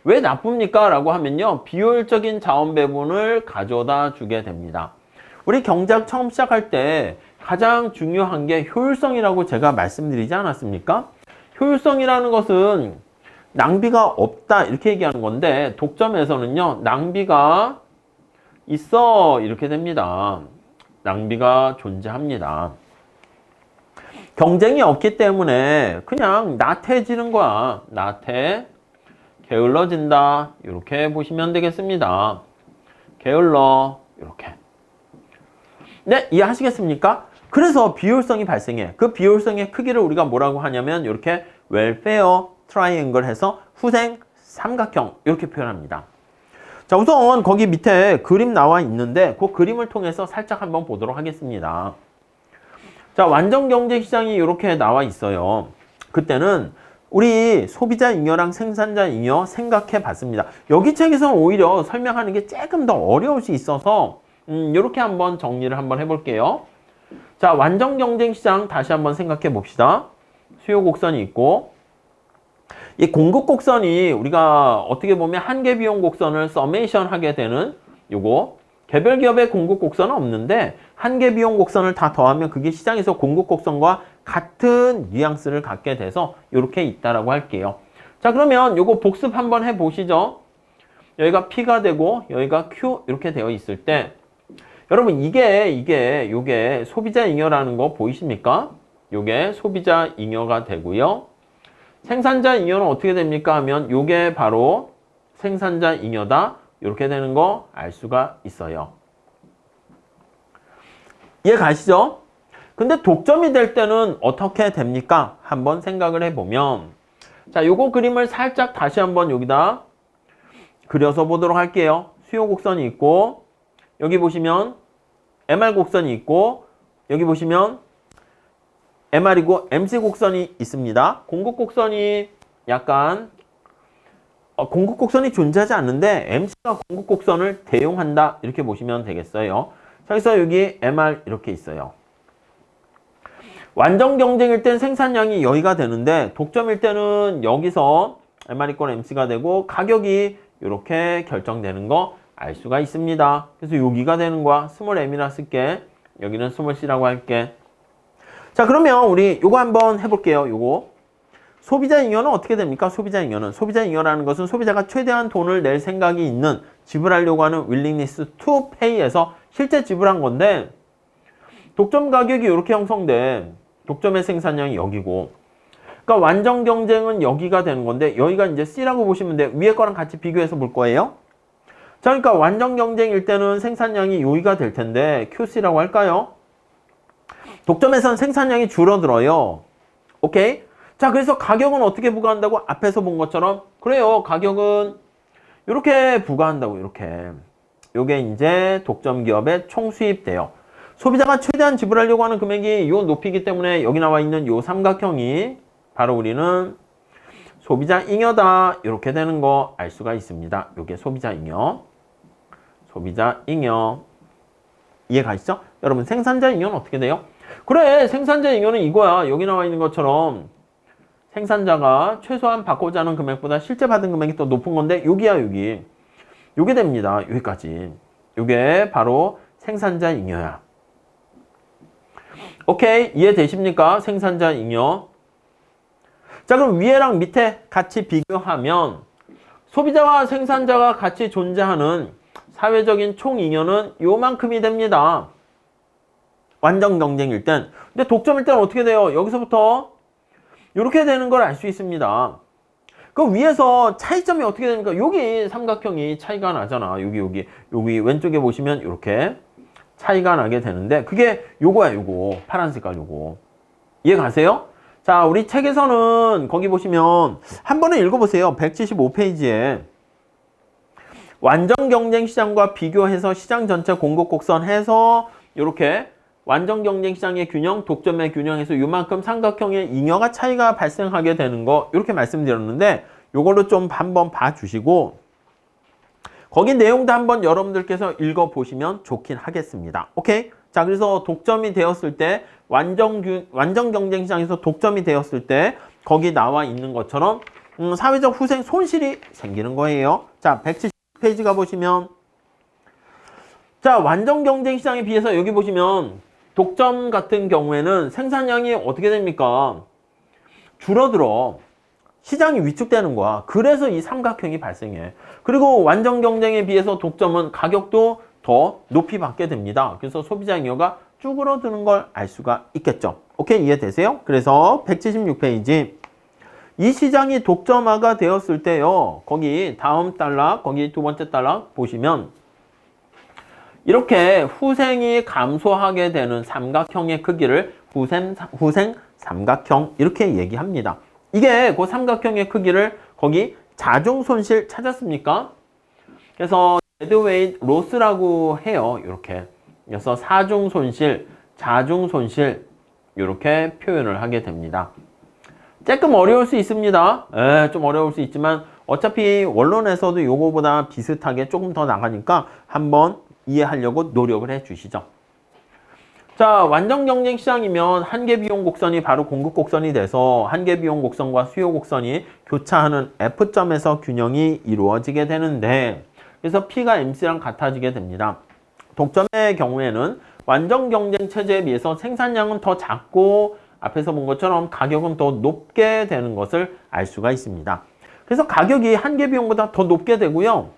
왜 나쁩니까? 라고 하면요, 비효율적인 자원 배분을 가져다 주게 됩니다. 우리 경제학 처음 시작할 때 가장 중요한 게 효율성이라고 제가 말씀드리지 않았습니까? 효율성이라는 것은 낭비가 없다 이렇게 얘기하는 건데, 독점에서는요, 낭비가 있어 이렇게 됩니다. 낭비가 존재합니다. 경쟁이 없기 때문에 그냥 나태해지는 거야. 나태, 게을러진다 이렇게 보시면 되겠습니다. 게을러 이렇게. 네, 이해하시겠습니까? 그래서 비효율성이 발생해. 그 비효율성의 크기를 우리가 뭐라고 하냐면 이렇게 웰페어 트라이앵글 해서 후생 삼각형 이렇게 표현합니다. 자, 우선 거기 밑에 그림 나와 있는데 그 그림을 통해서 살짝 한번 보도록 하겠습니다. 자, 완전 경제 시장이 이렇게 나와 있어요. 그때는 우리 소비자 잉여랑 생산자 잉여 생각해 봤습니다. 여기 책에서는 오히려 설명하는 게 조금 더 어려울 수 있어서 이렇게 한번 정리를 한번 해볼게요. 자, 완전 경쟁 시장 다시 한번 생각해 봅시다. 수요 곡선이 있고, 이 공급 곡선이 우리가 어떻게 보면 한계 비용 곡선을 서메이션 하게 되는 요거, 개별 기업의 공급 곡선은 없는데 한계 비용 곡선을 다 더하면 그게 시장에서 공급 곡선과 같은 뉘앙스를 갖게 돼서 이렇게 있다라고 할게요. 자, 그러면 요거 복습 한번 해 보시죠. 여기가 P가 되고 여기가 Q 이렇게 되어 있을 때, 여러분 요게 소비자 잉여라는 거 보이십니까? 요게 소비자 잉여가 되고요. 생산자 잉여는 어떻게 됩니까 하면 요게 바로 생산자 잉여다 이렇게 되는 거 알 수가 있어요. 이해 가시죠? 근데 독점이 될 때는 어떻게 됩니까? 한번 생각을 해보면, 자, 요거 그림을 살짝 다시 한번 여기다 그려서 보도록 할게요. 수요 곡선이 있고, 여기 보시면 MR 곡선이 있고, 여기 보시면 MR이고 MC 곡선이 있습니다. 공급 곡선이 약간 공급 곡선이 존재하지 않는데 MC가 공급 곡선을 대용한다 이렇게 보시면 되겠어요. 자, 그래서 여기 MR 이렇게 있어요. 완전 경쟁일 땐 생산량이 여기가 되는데 독점일 때는 여기서 MR 이권 MC가 되고 가격이 이렇게 결정되는 거 알 수가 있습니다. 그래서 여기가 되는 거야. 스몰 m이라 쓸게. 여기는 스몰 c라고 할게. 자, 그러면 우리 요거 한번 해볼게요. 요거. 소비자 잉여는 어떻게 됩니까? 소비자 잉여는. 소비자 잉여라는 것은 소비자가 최대한 돈을 낼 생각이 있는 지불하려고 하는 willingness to pay에서 실제 지불한 건데 독점 가격이 이렇게 형성돼. 독점의 생산량이 여기고. 그러니까 완전 경쟁은 여기가 되는 건데 여기가 이제 C라고 보시면 돼. 위에 거랑 같이 비교해서 볼 거예요. 자, 그러니까 완전 경쟁일 때는 생산량이 여기가 될 텐데 QC라고 할까요? 독점에선 생산량이 줄어들어요. 오케이? 자, 그래서 가격은 어떻게 부과한다고? 앞에서 본 것처럼 그래요. 가격은 이렇게 부과한다고. 이렇게. 요게 이제 독점 기업에 총 수입돼요. 소비자가 최대한 지불하려고 하는 금액이 요 높이기 때문에 여기 나와 있는 요 삼각형이 바로 우리는 소비자 잉여다. 이렇게 되는 거 알 수가 있습니다. 요게 소비자 잉여. 소비자 잉여. 이해 가시죠? 여러분 생산자 잉여는 어떻게 돼요? 그래, 생산자 잉여는 이거야. 여기 나와 있는 것처럼 생산자가 최소한 받고자 하는 금액보다 실제 받은 금액이 더 높은 건데 여기야, 여기. 요게 됩니다. 여기까지. 요게 바로 생산자 잉여야. 오케이, 이해되십니까? 생산자 잉여. 자, 그럼 위에랑 밑에 같이 비교하면 소비자와 생산자가 같이 존재하는 사회적인 총잉여는 요만큼이 됩니다. 완전 경쟁일 땐. 근데 독점일 때는 어떻게 돼요? 여기서부터 이렇게 되는 걸 알 수 있습니다. 그 위에서 차이점이 어떻게 됩니까? 여기 삼각형이 차이가 나잖아. 여기 왼쪽에 보시면 이렇게 차이가 나게 되는데 그게 요거야, 요거. 파란 색깔 요거. 이해 가세요? 자, 우리 책에서는 거기 보시면 한 번은 읽어보세요. 175페이지에 완전 경쟁 시장과 비교해서 시장 전체 공급 곡선 해서 이렇게 완전 경쟁 시장의 균형, 독점의 균형에서 요만큼 삼각형의 잉여가 차이가 발생하게 되는 거 이렇게 말씀드렸는데 요걸로 좀 한번 봐주시고 거기 내용도 한번 여러분들께서 읽어보시면 좋긴 하겠습니다. 오케이? 자, 그래서 독점이 되었을 때 완전 경쟁 시장에서 독점이 되었을 때 거기 나와 있는 것처럼 사회적 후생 손실이 생기는 거예요. 자, 170페이지 가보시면 자, 완전 경쟁 시장에 비해서 여기 보시면 독점 같은 경우에는 생산량이 어떻게 됩니까? 줄어들어. 시장이 위축되는 거야. 그래서 이 삼각형이 발생해. 그리고 완전 경쟁에 비해서 독점은 가격도 더 높이 받게 됩니다. 그래서 소비자 잉여가 쭈그러드는 걸 알 수가 있겠죠. 오케이, 이해되세요? 그래서 176페이지 이 시장이 독점화가 되었을 때요. 거기 다음 단락, 거기 두 번째 단락 보시면 이렇게 후생이 감소하게 되는 삼각형의 크기를 후생 삼각형 이렇게 얘기합니다. 이게 그 삼각형의 크기를 거기 자중 손실 찾았습니까? 그래서 데드웨이트 로스라고 해요. 이렇게. 그래서 사중 손실, 자중 손실 이렇게 표현을 하게 됩니다. 조금 어려울 수 있습니다. 좀 어려울 수 있지만 어차피 원론에서도 요거보다 비슷하게 조금 더 나가니까 한번 이해하려고 노력을 해 주시죠. 자, 완전 경쟁 시장이면 한계 비용 곡선이 바로 공급 곡선이 돼서 한계 비용 곡선과 수요 곡선이 교차하는 F점에서 균형이 이루어지게 되는데 그래서 P가 MC랑 같아지게 됩니다. 독점의 경우에는 완전 경쟁 체제에 비해서 생산량은 더 작고 앞에서 본 것처럼 가격은 더 높게 되는 것을 알 수가 있습니다. 그래서 가격이 한계 비용보다 더 높게 되고요.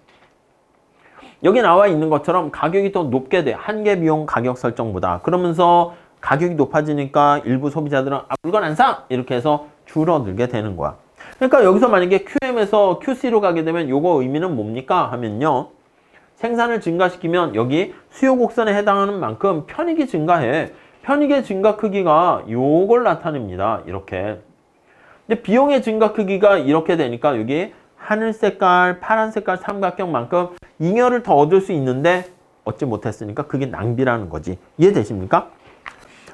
여기 나와 있는 것처럼 가격이 더 높게 돼. 한계 비용 가격 설정보다. 그러면서 가격이 높아지니까 일부 소비자들은 물건 안 사! 이렇게 해서 줄어들게 되는 거야. 그러니까 여기서 만약에 QM에서 QC로 가게 되면 요거 의미는 뭡니까? 하면요. 생산을 증가시키면 여기 수요 곡선에 해당하는 만큼 편익이 증가해. 편익의 증가 크기가 요걸 나타냅니다. 이렇게. 근데 비용의 증가 크기가 이렇게 되니까 여기 하늘 색깔, 파란 색깔 삼각형만큼 잉여를 더 얻을 수 있는데 얻지 못했으니까 그게 낭비라는 거지. 이해되십니까?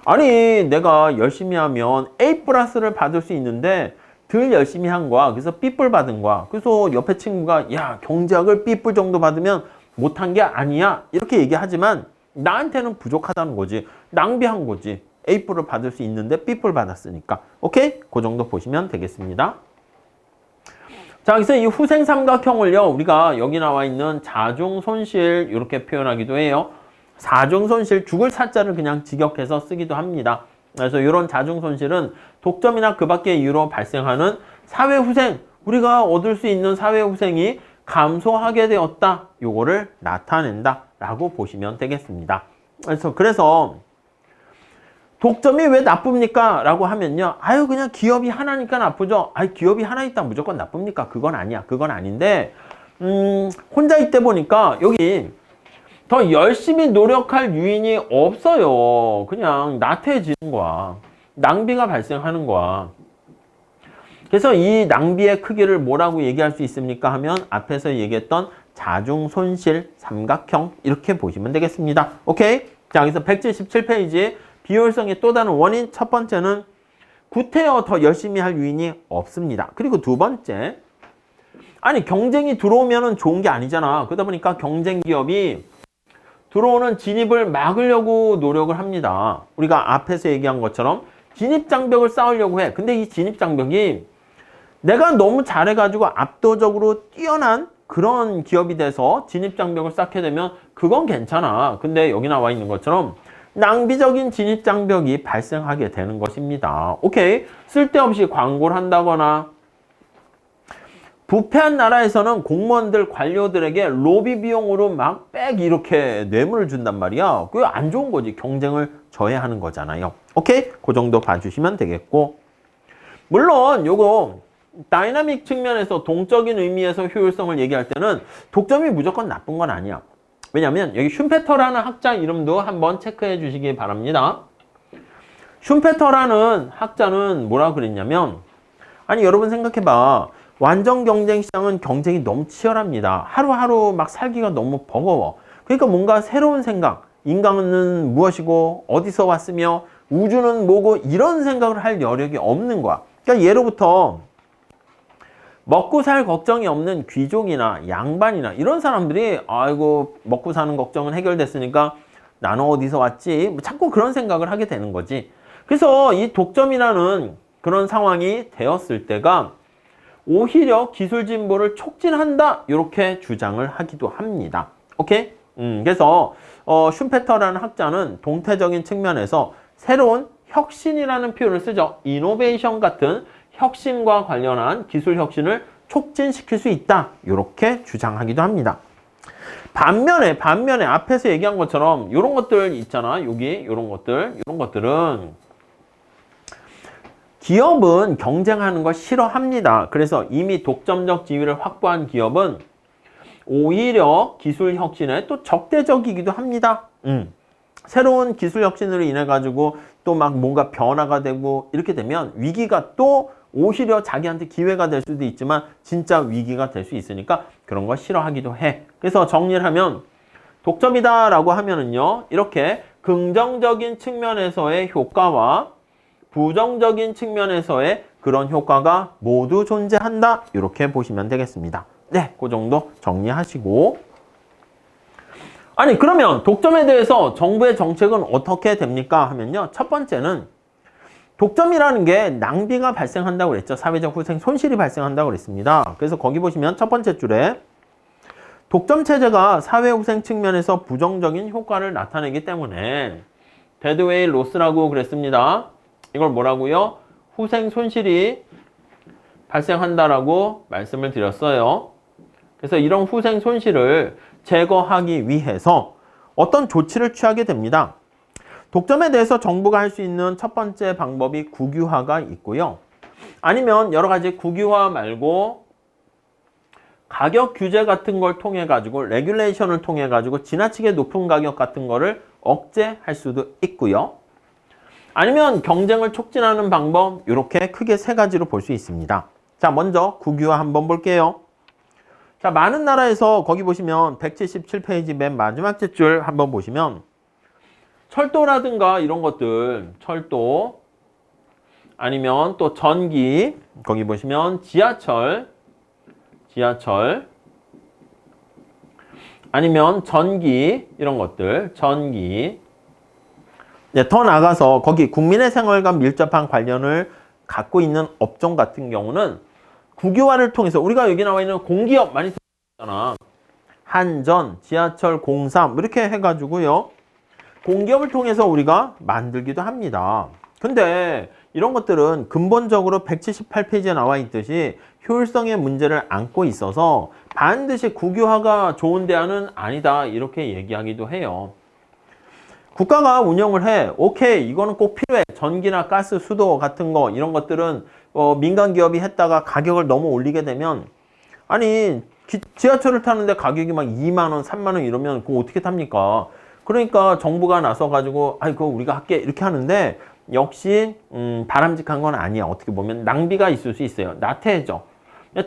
아니, 내가 열심히 하면 A 플러스를 받을 수 있는데 덜 열심히 한 거야. 그래서 B뿔 받은 거야. 그래서 옆에 친구가 야, 경제학을 B뿔 정도 받으면 못한 게 아니야. 이렇게 얘기하지만 나한테는 부족하다는 거지. 낭비한 거지. A뿔을 받을 수 있는데 B뿔 받았으니까. 오케이? 그 정도 보시면 되겠습니다. 자, 그래서 이 후생 삼각형을요, 우리가 여기 나와 있는 자중손실 이렇게 표현하기도 해요. 사중손실, 죽을 사자를 그냥 직역해서 쓰기도 합니다. 그래서 이런 자중손실은 독점이나 그 밖의 이유로 발생하는 사회후생, 우리가 얻을 수 있는 사회후생이 감소하게 되었다. 요거를 나타낸다 라고 보시면 되겠습니다. 그래서 독점이 왜 나쁩니까? 라고 하면요. 아유, 그냥 기업이 하나니까 나쁘죠. 아유, 기업이 하나 있다 무조건 나쁩니까? 그건 아니야. 그건 아닌데, 혼자 있다 보니까 여기 더 열심히 노력할 유인이 없어요. 그냥 나태해지는 거야. 낭비가 발생하는 거야. 그래서 이 낭비의 크기를 뭐라고 얘기할 수 있습니까? 하면 앞에서 얘기했던 자중손실 삼각형 이렇게 보시면 되겠습니다. 오케이? 자, 여기서 177페이지 비효율성의 또 다른 원인 첫 번째는 구태여 더 열심히 할 유인이 없습니다. 그리고 두 번째, 아니 경쟁이 들어오면은 좋은 게 아니잖아. 그러다 보니까 경쟁 기업이 들어오는 진입을 막으려고 노력을 합니다. 우리가 앞에서 얘기한 것처럼 진입장벽을 쌓으려고 해. 근데 이 진입장벽이 내가 너무 잘해가지고 압도적으로 뛰어난 그런 기업이 돼서 진입장벽을 쌓게 되면 그건 괜찮아. 근데 여기 나와 있는 것처럼 낭비적인 진입장벽이 발생하게 되는 것입니다. 오케이. 쓸데없이 광고를 한다거나 부패한 나라에서는 공무원들, 관료들에게 로비 비용으로 막 이렇게 뇌물을 준단 말이야. 그게 안 좋은 거지. 경쟁을 저해하는 거잖아요. 오케이? 그 정도 봐주시면 되겠고. 물론 요거 다이나믹 측면에서 동적인 의미에서 효율성을 얘기할 때는 독점이 무조건 나쁜 건 아니야. 왜냐면 여기 슌페터라는 학자 이름도 한번 체크해 주시기 바랍니다. 슌페터라는 학자는 뭐라고 그랬냐면, 아니 여러분 생각해봐. 완전 경쟁 시장은 경쟁이 너무 치열합니다. 하루하루 막 살기가 너무 버거워. 그러니까 뭔가 새로운 생각, 인간은 무엇이고 어디서 왔으며 우주는 뭐고 이런 생각을 할 여력이 없는 거야. 그러니까 예로부터 먹고 살 걱정이 없는 귀족이나 양반이나 이런 사람들이 아이고 먹고 사는 걱정은 해결됐으니까 나는 어디서 왔지? 뭐 자꾸 그런 생각을 하게 되는 거지. 그래서 이 독점이라는 그런 상황이 되었을 때가 오히려 기술 진보를 촉진한다 이렇게 주장을 하기도 합니다. 오케이? 그래서 슌페터라는 학자는 동태적인 측면에서 새로운 혁신이라는 표현을 쓰죠. 이노베이션 같은 혁신과 관련한 기술 혁신을 촉진시킬 수 있다 이렇게 주장하기도 합니다. 반면에 앞에서 얘기한 것처럼 이런 것들 있잖아. 여기 이런 것들은 기업은 경쟁하는 걸 싫어합니다. 그래서 이미 독점적 지위를 확보한 기업은 오히려 기술 혁신에 또 적대적이기도 합니다. 새로운 기술 혁신으로 인해 가지고 또 막 뭔가 변화가 되고 이렇게 되면 위기가 또 오히려 자기한테 기회가 될 수도 있지만 진짜 위기가 될 수 있으니까 그런 거 싫어하기도 해. 그래서 정리를 하면 독점이다라고 하면은요, 이렇게 긍정적인 측면에서의 효과와 부정적인 측면에서의 그런 효과가 모두 존재한다. 이렇게 보시면 되겠습니다. 네, 그 정도 정리하시고. 아니, 그러면 독점에 대해서 정부의 정책은 어떻게 됩니까? 하면요. 첫 번째는 독점이라는 게 낭비가 발생한다고 그랬죠. 사회적 후생 손실이 발생한다고 그랬습니다. 그래서 거기 보시면 첫 번째 줄에 독점 체제가 사회 후생 측면에서 부정적인 효과를 나타내기 때문에 데드웨이 로스라고 그랬습니다. 이걸 뭐라고요? 후생 손실이 발생한다라고 말씀을 드렸어요. 그래서 이런 후생 손실을 제거하기 위해서 어떤 조치를 취하게 됩니다. 독점에 대해서 정부가 할 수 있는 첫 번째 방법이 국유화가 있고요. 아니면 여러 가지 국유화 말고 가격 규제 같은 걸 통해 가지고 레귤레이션을 통해 가지고 지나치게 높은 가격 같은 거를 억제할 수도 있고요. 아니면 경쟁을 촉진하는 방법, 이렇게 크게 세 가지로 볼 수 있습니다. 자, 먼저 국유화 한번 볼게요. 자, 많은 나라에서 거기 보시면 177페이지 맨 마지막 줄 한번 보시면 철도라든가 이런 것들, 철도 아니면 또 전기, 거기 보시면 지하철 아니면 전기 이런 것들, 전기. 네, 더 나가서 거기 국민의 생활과 밀접한 관련을 갖고 있는 업종 같은 경우는 국유화를 통해서 우리가 여기 나와 있는 공기업 많이 들었잖아. 한전, 지하철, 공사 이렇게 해가지고요. 공기업을 통해서 우리가 만들기도 합니다. 근데 이런 것들은 근본적으로 178페이지에 나와 있듯이 효율성의 문제를 안고 있어서 반드시 국유화가 좋은 대안은 아니다 이렇게 얘기하기도 해요. 국가가 운영을 해. 오케이, 이거는 꼭 필요해. 전기나 가스, 수도 같은 거 이런 것들은 민간 기업이 했다가 가격을 너무 올리게 되면 아니 지하철을 타는데 가격이 막 2만 원, 3만 원 이러면 그거 어떻게 탑니까? 그러니까 정부가 나서 가지고 아이 그거 우리가 할게 이렇게 하는데 역시 바람직한 건 아니야. 어떻게 보면 낭비가 있을 수 있어요. 나태해져.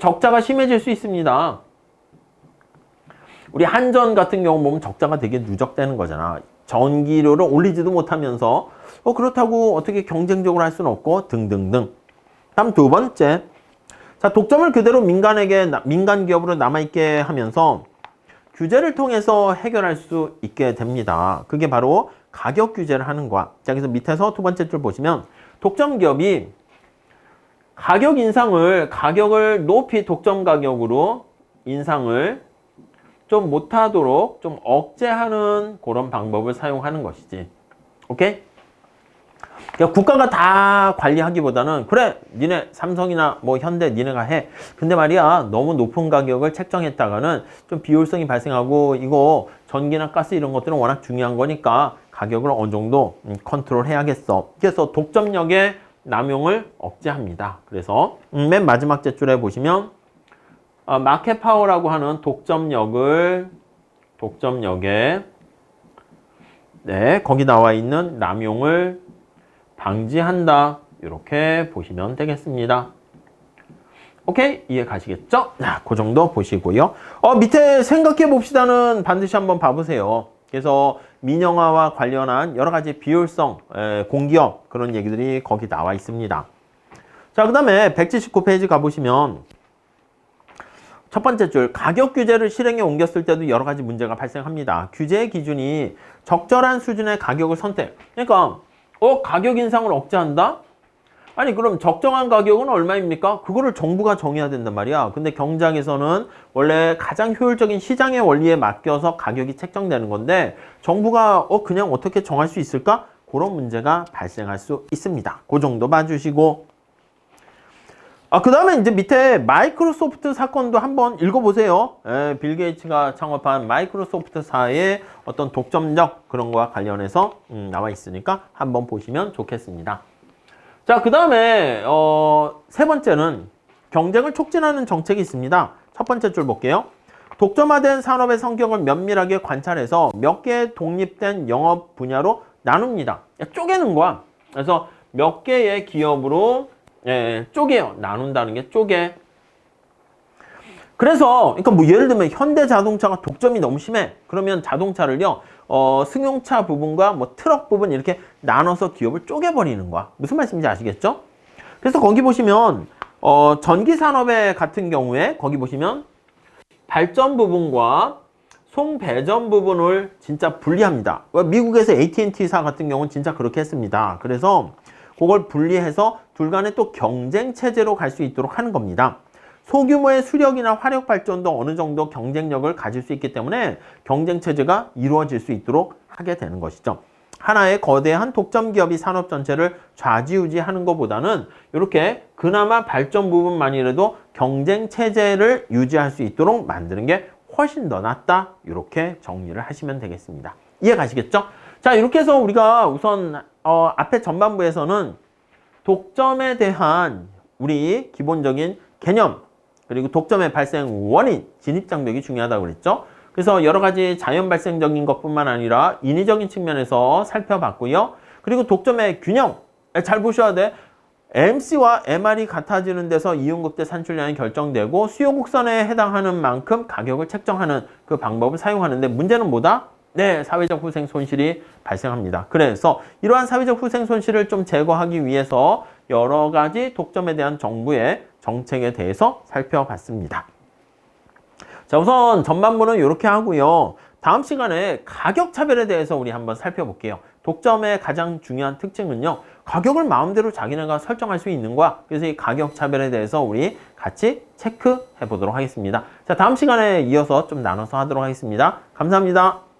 적자가 심해질 수 있습니다. 우리 한전 같은 경우 보면 적자가 되게 누적되는 거잖아. 전기료를 올리지도 못하면서 그렇다고 어떻게 경쟁적으로 할 수는 없고 등등등. 다음 두 번째. 자, 독점을 그대로 민간 기업으로 남아있게 하면서 규제를 통해서 해결할 수 있게 됩니다. 그게 바로 가격 규제를 하는 거야. 자, 그래서 밑에서 두 번째 줄 보시면 독점 기업이 가격을 높이 독점 가격으로 인상을 좀 못하도록 좀 억제하는 그런 방법을 사용하는 것이지. 오케이? 그러니까 국가가 다 관리하기보다는 그래 니네 삼성이나 뭐 현대 니네가 해. 근데 말이야 너무 높은 가격을 책정했다가는 좀 비효율성이 발생하고 이거 전기나 가스 이런 것들은 워낙 중요한 거니까 가격을 어느 정도 컨트롤 해야겠어. 그래서 독점력의 남용을 억제합니다. 그래서 맨 마지막 제줄에 보시면 마켓 파워라고 하는 독점력에 네 거기 나와 있는 남용을 방지한다. 이렇게 보시면 되겠습니다. 오케이? 이해 가시겠죠? 자, 그 정도 보시고요. 밑에 생각해 봅시다는 반드시 한번 봐보세요. 그래서 민영화와 관련한 여러 가지 비효율성, 공기업 그런 얘기들이 거기 나와 있습니다. 자, 그 다음에 179페이지 가보시면 첫 번째 줄, 가격 규제를 실행에 옮겼을 때도 여러 가지 문제가 발생합니다. 규제의 기준이 적절한 수준의 가격을 선택. 그러니까 가격 인상을 억제한다? 아니 그럼 적정한 가격은 얼마입니까? 그거를 정부가 정해야 된단 말이야. 근데 경제학에서는 원래 가장 효율적인 시장의 원리에 맡겨서 가격이 책정되는 건데 정부가 그냥 어떻게 정할 수 있을까? 그런 문제가 발생할 수 있습니다. 그 정도 봐주시고 그 다음에 이제 밑에 마이크로소프트 사건도 한번 읽어보세요. 빌 게이츠가 창업한 마이크로소프트사의 어떤 독점적 그런 거와 관련해서 나와 있으니까 한번 보시면 좋겠습니다. 자, 그 다음에 세 번째는 경쟁을 촉진하는 정책이 있습니다. 첫 번째 줄 볼게요. 독점화된 산업의 성격을 면밀하게 관찰해서 몇 개의 독립된 영업 분야로 나눕니다. 쪼개는 거야. 그래서 몇 개의 기업으로 쪼개요. 나눈다는 게 쪼개. 그래서 그러니까 뭐 예를 들면 현대자동차가 독점이 너무 심해. 그러면 자동차를요. 승용차 부분과 뭐 트럭 부분 이렇게 나눠서 기업을 쪼개버리는 거야. 무슨 말씀인지 아시겠죠? 그래서 거기 보시면 전기 산업의 같은 경우에 거기 보시면 발전 부분과 송배전 부분을 진짜 분리합니다. 미국에서 AT&T사 같은 경우는 진짜 그렇게 했습니다. 그래서 그걸 분리해서 둘 간에 또 경쟁 체제로 갈 수 있도록 하는 겁니다. 소규모의 수력이나 화력 발전도 어느 정도 경쟁력을 가질 수 있기 때문에 경쟁 체제가 이루어질 수 있도록 하게 되는 것이죠. 하나의 거대한 독점 기업이 산업 전체를 좌지우지하는 것보다는 이렇게 그나마 발전 부분만이라도 경쟁 체제를 유지할 수 있도록 만드는 게 훨씬 더 낫다. 이렇게 정리를 하시면 되겠습니다. 이해 가시겠죠? 자, 이렇게 해서 우리가 우선 앞에 전반부에서는 독점에 대한 우리 기본적인 개념 그리고 독점의 발생 원인, 진입장벽이 중요하다고 그랬죠. 그래서 여러 가지 자연 발생적인 것뿐만 아니라 인위적인 측면에서 살펴봤고요. 그리고 독점의 균형, 잘 보셔야 돼. MC와 MR이 같아지는 데서 이윤극대 산출량이 결정되고 수요 곡선에 해당하는 만큼 가격을 책정하는 그 방법을 사용하는데 문제는 뭐다? 네, 사회적 후생 손실이 발생합니다. 그래서 이러한 사회적 후생 손실을 좀 제거하기 위해서 여러 가지 독점에 대한 정부의 정책에 대해서 살펴봤습니다. 자, 우선 전반부는 이렇게 하고요. 다음 시간에 가격 차별에 대해서 우리 한번 살펴볼게요. 독점의 가장 중요한 특징은요. 가격을 마음대로 자기네가 설정할 수 있는 거야. 그래서 이 가격 차별에 대해서 우리 같이 체크해 보도록 하겠습니다. 자, 다음 시간에 이어서 좀 나눠서 하도록 하겠습니다. 감사합니다.